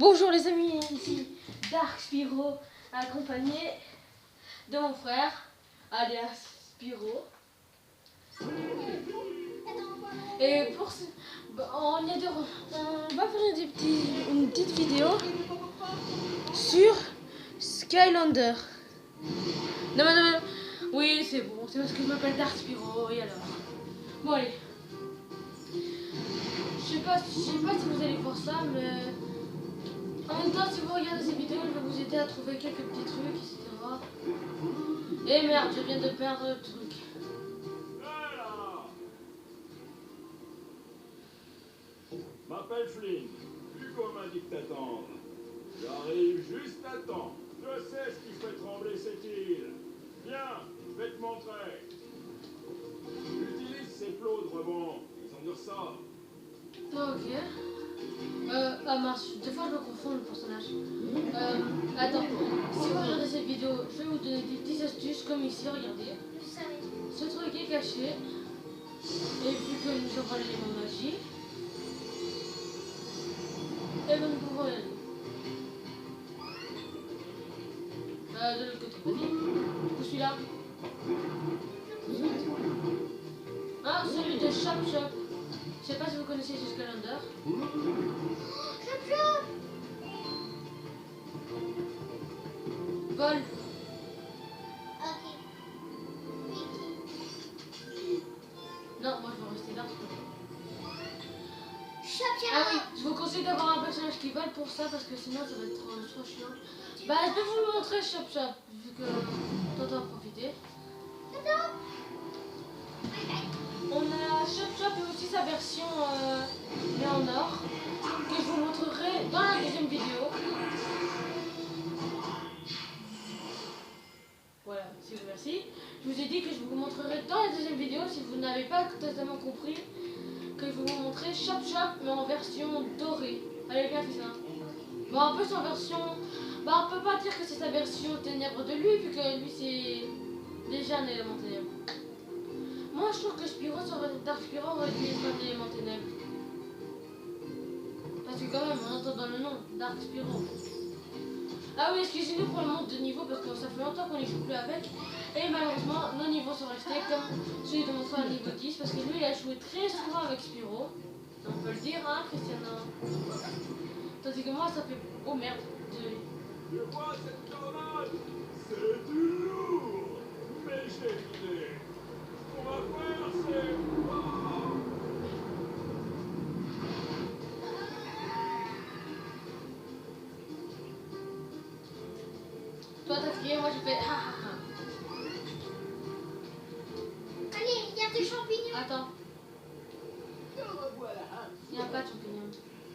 Bonjour les amis, ici Dark Spyro, accompagné de mon frère, alias Spyro. Et pour ce, on va faire une petite vidéo sur Skylander. Non, oui c'est bon, c'est parce que je m'appelle Dark Spyro, et alors. Bon allez. Je sais pas si vous allez voir ça, mais en même temps, si vous regardez ces vidéos, je vais vous aider à trouver quelques petits trucs, etc. Et merde, je viens de perdre le truc. Je m'appelle Flynn. Hugo m'a dit de t'attendre. J'arrive juste à temps. Je sais ce qui fait trembler cette île. Viens, je vais te montrer. Utilise ces plots de rebond. Ils ont du ressort. Ok. Ah mince, des fois je me confonds le personnage. Attends, si vous regardez cette vidéo, je vais vous donner des petites astuces comme ici, regardez. Ce truc est caché. Et vu que nous avons l'élément magie, et ben nous pouvons y aller. De l'autre côté, vas-y. Où celui-là? Ah, celui de Chop Chop. Je sais pas si vous connaissez ce Skylander. Vol. Non, moi je vais rester là. Ah oui, je vous conseille d'avoir un personnage qui vole pour ça parce que sinon ça va être trop chiant. Bah je vais vous le montrer Chop Chop vu que t'entends en profiter. On a Chop Chop et aussi sa version mais en or que je vous montrerai dans la deuxième vidéo. Voilà, si vous merci. Je vous ai dit que je vous montrerai dans la deuxième vidéo si vous n'avez pas totalement compris que je vais vous montrer Chop Chop mais en version dorée. Allez bien fait ça. Bon un peu en version. Bah on peut pas dire que c'est sa version ténèbres de lui vu que lui c'est déjà un élément ténèbres. Moi je trouve que Dark Spyro aurait dû être un élément ténèbres. Parce que quand même on entend dans le nom Dark Spyro. Ah oui, excusez-nous pour le manque de niveau parce que ça fait longtemps qu'on n'y joue plus avec. Et malheureusement nos niveaux sont restés comme celui de mon frère niveau 10 parce que lui il a joué très souvent avec Spyro. On peut le dire hein Christiana. Tandis que moi ça fait... Oh merde, désolé. Je vois cette tornade. C'est du lourd. Mais j'ai une idée. Ce qu'on va faire, c'est... Toi t'as crié, moi j'ai fait ha ha ha. Allez, il y a des champignons. Attends, Me revoilà. il n'y a pas de champignons.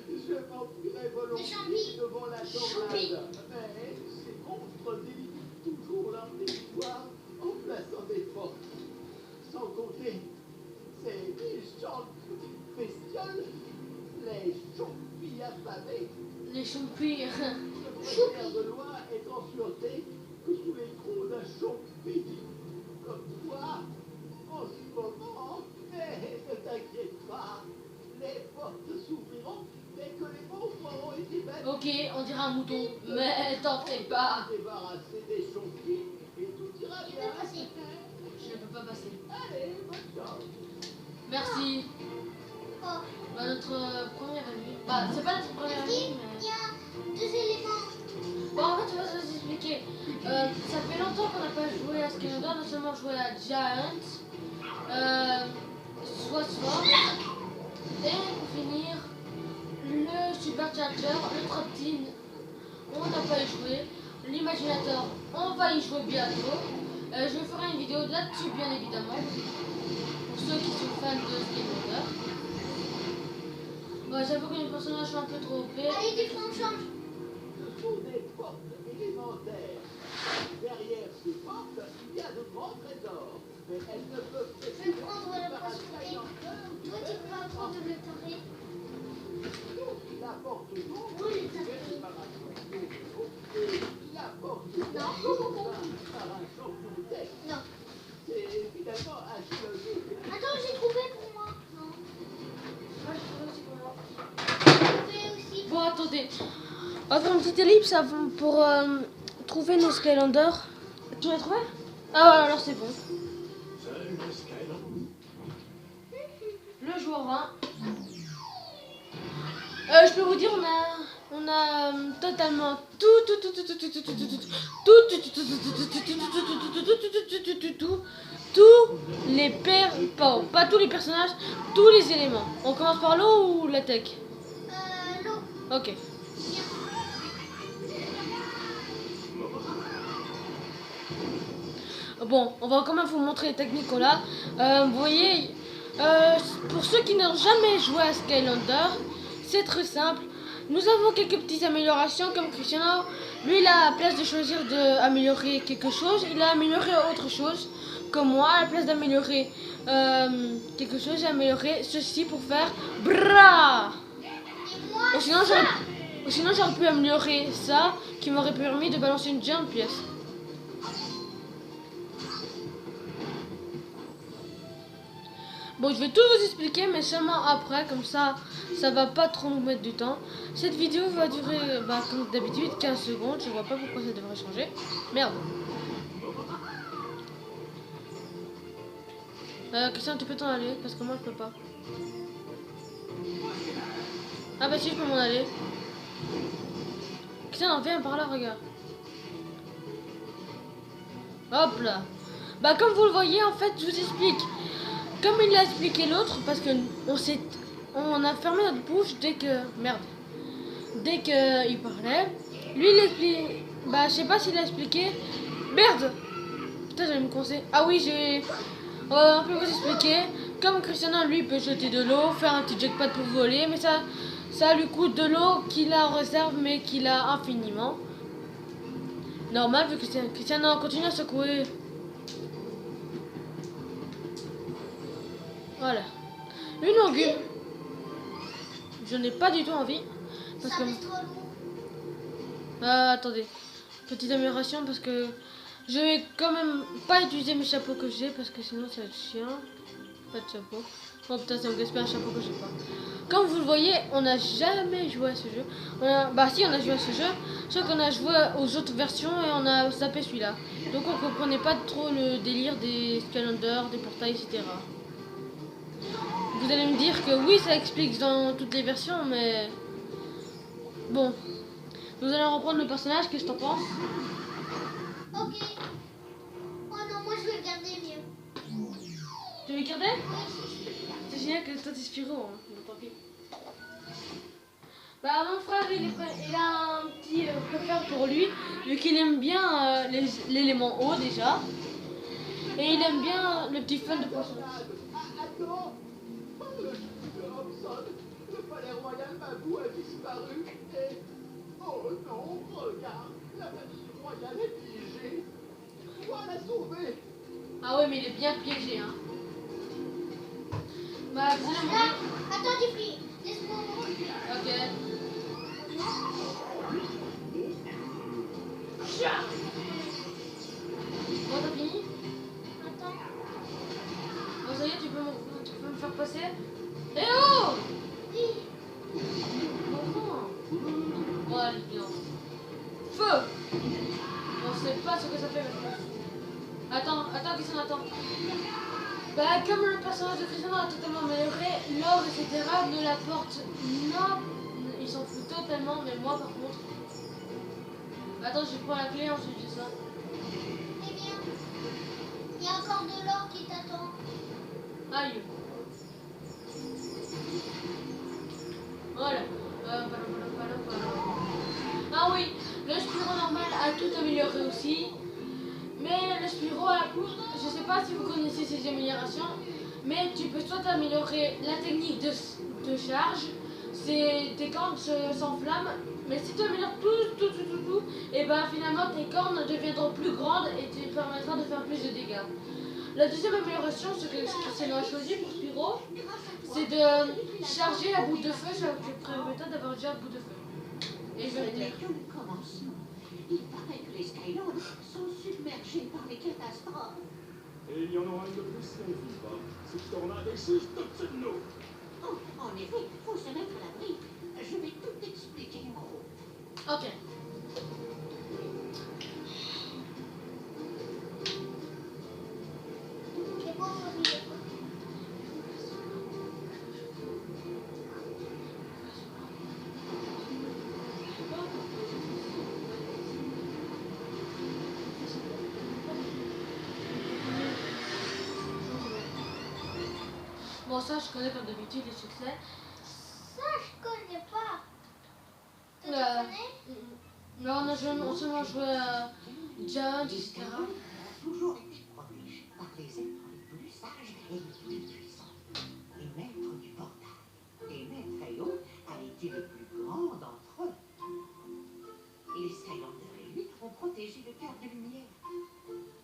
Je m'enfuirai volontiers devant la tornade. Mais ces monstres délimitent toujours leur territoire en plaçant des forts. Sans compter ces méchantes petites bestioles, les chompis affamés. Les chompis. Je préfère de loin être en sûreté que sous les trous d'un chompi. Comme toi, en ce moment, mais ne t'inquiète pas, les portes s'ouvriront dès que les monstres auront été battus. Ok, on dirait un mouton, mais tentez pas. Débarrasser des chompis et tout ira Tu bien. peux passer. Je ne peux pas passer. Allez, bonne chance. Merci. Oh, Bah, notre première amie. Bah, c'est pas notre première amie, il mais. y a 2 éléments. Bon, en fait, on va vous expliquer. Ça fait longtemps qu'on n'a pas joué à Skylander, on a seulement joué à Giant, Sword, et pour finir, le Supercharger, le Traptine, on n'a pas y joué, l'Imaginator, on va y jouer bientôt. Je ferai une vidéo là-dessus, bien évidemment, pour ceux qui sont fans de Skylander. Bon, j'avoue que les personnages sont un peu trop OP. Allez, des fois on change. Ce sont des portes élémentaires. Derrière ces portes, il y a de grands trésors. Mais elles ne peuvent Je vais prendre la poisson. Toi, tu peux prendre le taré. La porte d'eau, Oui, le taré. et la porte d'eau par un champion d'eau. Non. C'est finalement assez logique. Attends, j'ai trouvé pour moi. Non. Moi, je trouve aussi pour moi. J'ai trouvé aussi. Bon, attendez. On va faire une petite ellipse pour trouver nos Skylanders. Tu l'as trouvé? Ah ouais, alors c'est bon. Salut, mes Skylanders. Le joueur 20. Je peux vous dire, on a totalement tous les pas tous les personnages, tous les éléments. On commence par l'eau ou la tech? L'eau. Ok. Bon, on va quand même vous montrer les techniques qu'on a. Vous voyez, pour ceux qui n'ont jamais joué à Skylander, c'est très simple. Nous avons quelques petites améliorations comme Cristiano. Lui, il a à la place de choisir d'améliorer quelque chose, il a amélioré autre chose. Comme moi, à la place d'améliorer quelque chose, j'ai amélioré ceci pour faire bra. Ou sinon, j'aurais pu améliorer ça qui m'aurait permis de balancer une jump pièce. Bon, je vais tout vous expliquer, mais seulement après, comme ça va pas trop nous mettre du temps. Cette vidéo va durer, comme d'habitude, 15 secondes. Je vois pas pourquoi ça devrait changer. Merde. Christian, tu peux t'en aller, parce que moi je peux pas. Ah bah si, je peux m'en aller. Christian, viens par là, regarde. Hop là. Bah comme vous le voyez, en fait, je vous explique. Comme il l'a expliqué l'autre, parce que on a fermé notre bouche dès que il parlait. Lui il explique, je sais pas s'il a expliqué. Merde. Putain, j'allais me conseiller. Ah oui, on peut vous expliquer. Comme Cristiano, lui peut jeter de l'eau, faire un petit jackpot pour voler, mais ça lui coûte de l'eau qu'il a en réserve, mais qu'il a infiniment. Normal vu que Cristiano continue à secouer. Voilà. Une angule. Je n'ai pas du tout envie. Parce que... attendez. Petite amélioration parce que je vais quand même pas utiliser mes chapeaux que j'ai parce que sinon ça va être chiant. Pas de chapeau. Oh putain, ça me gaspille un chapeau que j'ai pas. Comme vous le voyez, on n'a jamais joué à ce jeu. Si, on a joué à ce jeu. Sauf qu'on a joué aux autres versions et on a zappé celui-là. Donc on comprenait pas trop le délire des Skylanders, des portails, etc. Vous allez me dire que oui, ça explique dans toutes les versions, mais... Bon. Nous allons reprendre le personnage, qu'est-ce que t'en penses? Ok. Oh non, moi je vais le garder mieux. Tu veux le garder? C'est génial que toi t'es Spyro, hein. Tant pis. Mon frère, il a un petit préfère pour lui, vu qu'il aime bien l'élément eau déjà. Et il aime bien le petit fun de poisson. Attends. Le Robson, le palais royal Mabou a disparu et... Oh non, regarde, la famille royale est piégée. Je dois la sauver. Ah ouais, mais il est bien piégé, hein. Attends, Jeffrey, laisse-moi voir. Ok. Bon, t'as fini? Attends. Bon, ça y est, tu peux me faire passer? Eh oh! Oui. Bon, allez, bien. Feu! On sait pas ce que ça fait maintenant. Attends, Christian, attends. Comme le personnage de Cristiano a totalement amélioré, l'or, etc., ne l'apporte. Non, il s'en fout totalement, mais moi par contre. Attends, je prends la clé, ensuite je fais ça. Eh bien, il y a encore de l'or qui t'attend. Aïe. Voilà. Ah oui, le Spyro normal a tout amélioré aussi. Mais le Spyro à la couche, je sais pas si vous connaissez ces améliorations, mais tu peux soit améliorer la technique de charge, c'est tes cornes s'enflamment, mais si tu améliores tout, et finalement tes cornes deviendront plus grandes et tu permettra de faire plus de dégâts. La deuxième amélioration, ce que Cristiano a choisi pour Spyro, c'est de charger la boule de feu, ça te permettra d'avoir déjà une boule de feu. Et je vais le dire. Il paraît que les Skylands sont submergés par les catastrophes. Et il y en aura une de plus si on ne vit pas. Cette tornade est juste au-dessus de nous. Oh, en effet, faut se mettre à l'abri. Je vais tout expliquer en haut. Ok. C'est bon, on dit. Bon, ça, je connais comme d'habitude les succès. Ça, je connais pas. Tu Euh, connais? Non, on a seulement joué à Giant, etc. Toujours été protégés par les êtres les plus sages et les plus puissants. Les maîtres du portail. Et Maître Ayo a été le plus grand d'entre eux. Les Skylanders et lui ont protégé le cœur de lumière.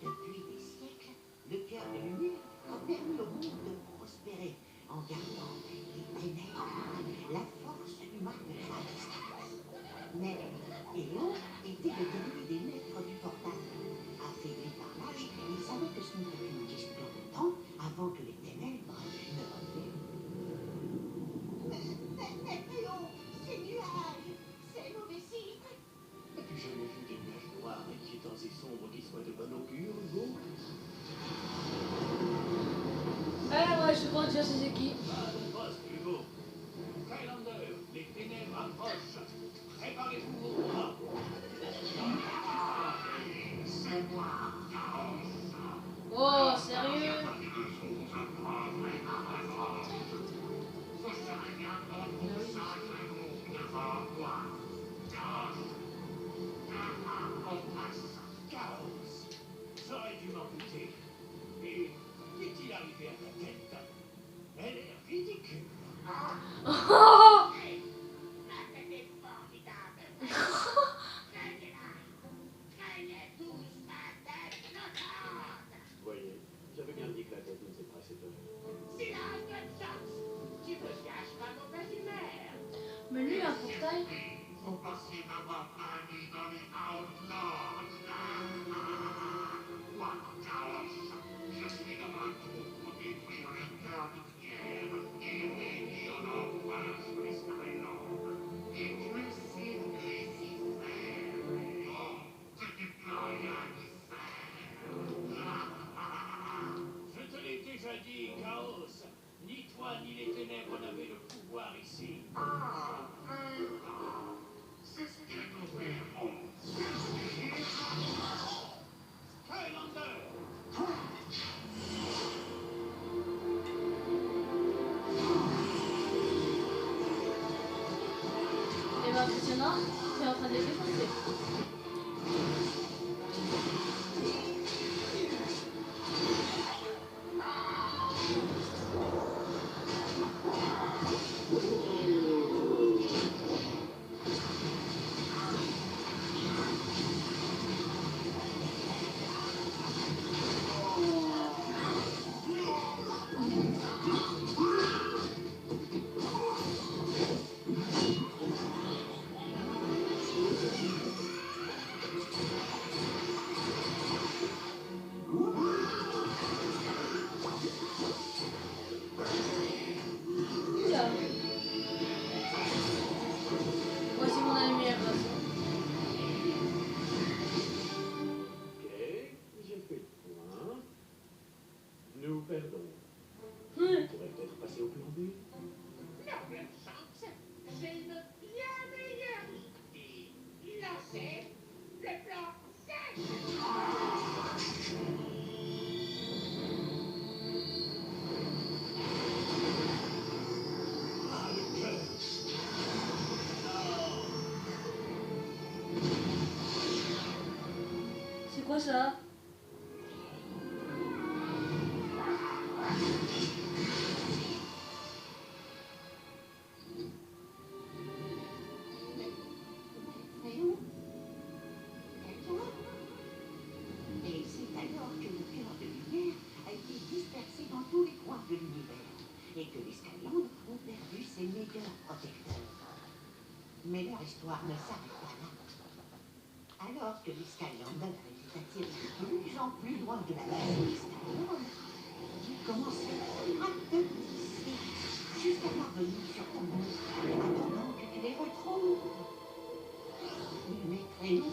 Depuis des siècles, le cœur de lumière a permis au monde de prospérer en gardant les ténèbres, la force du mal de la résistance. Mais Ayo était le dernier des maîtres du portail. Affaibli par l'âge, il savait que ce n'était qu'une question de temps avant que les ténèbres ne reviennent. Mais Ayo, ces nuages, c'est mauvais signe. As-tu jamais vu des nuages noirs, inquiétants et sombres qui soient de bon augure, Hugo? Ouais, je crois déjà c'est qui. Pas de poste, Hugo. Skylander, les ténèbres approchent. Préparez-vous au bras. Oh, sérieux? Chaos. J'aurais dû m'en douter. Et qu'est-il arrivé à ta tête? Elle est ridicule. Oh! Voyez, j'avais bien dit que la tête nous est assez peur. Silence, Jones. Tu me caches ma mauvaise humeur. Mais lui, un portail. Faut passer d'avoir ami dans les Outlaws. Moi, Chaos, je suis de retour pour détruire le cœur de lumière et réunir l'enfance des Skylanders. Et tu sais ce que je sais faire. Non, je n'ai plus rien à faire. Je te l'ai déjà dit, Chaos. Ni toi ni les ténèbres n'avaient le pouvoir ici. Ah, c'est ce que nous verrons. Skylander! Et bah, impressionnant, c'est en train de les défoncer. Oula. Voici mon lumière. Ok, j'ai fait le point. Nous perdons. On pourrait peut-être passer au plan B. Noble chance, j'ai une bien meilleure idée. Lancez le plan Z. Ah, le cœur! C'est quoi ça? Ayo? D'accord. Et c'est alors que le cœur de lumière a été dispersé dans tous les coins de l'univers et que les Skylanders ont perdu ses meilleurs protecteurs. Mais leur histoire ne s'arrête pas là. Alors que les Skylanders étaient attirés de plus en plus loin de la base des Skylanders, ils commencèrent à te tisser jusqu'à parvenir sur ton monde, attendant que tu les retrouves. Et non,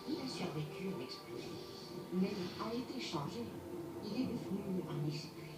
il a survécu à l'explosion, mais a été changé. Il est devenu un esprit.